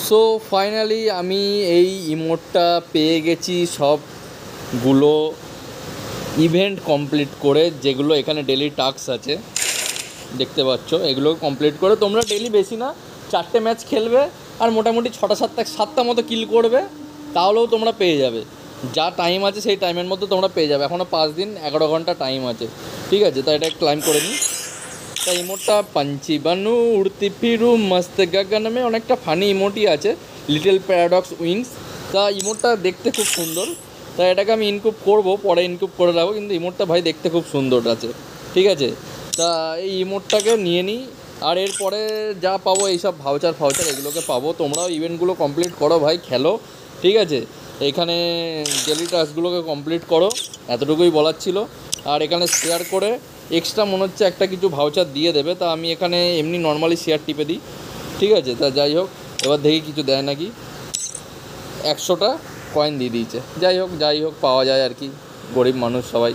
So finally আমি এই ইমোটটা পেয়ে গেছি সবগুলো ইভেন্ট কমপ্লিট করে, যেগুলো এখানে ডেলি টাস্ক আছে দেখতে পাচ্ছ। এগুলো কমপ্লিট করে তোমরা ডেলি বেশি না 4টে ম্যাচ খেলবে আর মোটামুটি 6টা মতো কিল করবে, তাহলেও তোমরা পেয়ে যাবে। যা টাইম আছে সেই টাইমের মধ্যে তোমরা পেয়ে যাবে। এখনও 5 দিন 11 ঘন্টা টাইম আছে, ঠিক আছে? তা এটা ক্লাইম করে নিই। তা ইমোটটা পাঞ্চি বানু উড়তি ফিরু মস্ত গাগানে অনেকটা ফানি ইমোটই আছে, লিটল প্যারাডক্স উইংস। তা ইমোটটা দেখতে খুব সুন্দর, তা এটাকে আমি ইনকুপ করবো, পরে ইনকুপ করে রাখবো, কিন্তু ইমোটটা ভাই দেখতে খুব সুন্দর আছে, ঠিক আছে? তা এই ইমোটটাকে নিয়ে নিই, আর এরপরে যা পাবো এইসব ভাউচার এগুলোকে পাবো। তোমরাও ইভেন্টগুলো কমপ্লিট করো ভাই, খেলো, ঠিক আছে? এখানে ডেলি টাস্কগুলোকে কমপ্লিট করো, এতটুকুই বলার ছিল। আর এখানে শেয়ার করে এক্সট্রা মনে হচ্ছে একটা কিছু ভাউচার দিয়ে দেবে, তা আমি এখানে এমনি নর্মালি শেয়ার টিপে দিই, ঠিক আছে? তা যাই হোক, এবার দেখি কিছু দেয় নাকি। 100টা কয়েন দিয়ে দিয়েছে। যাই হোক পাওয়া যায় আর কি, গরিব মানুষ সবাই।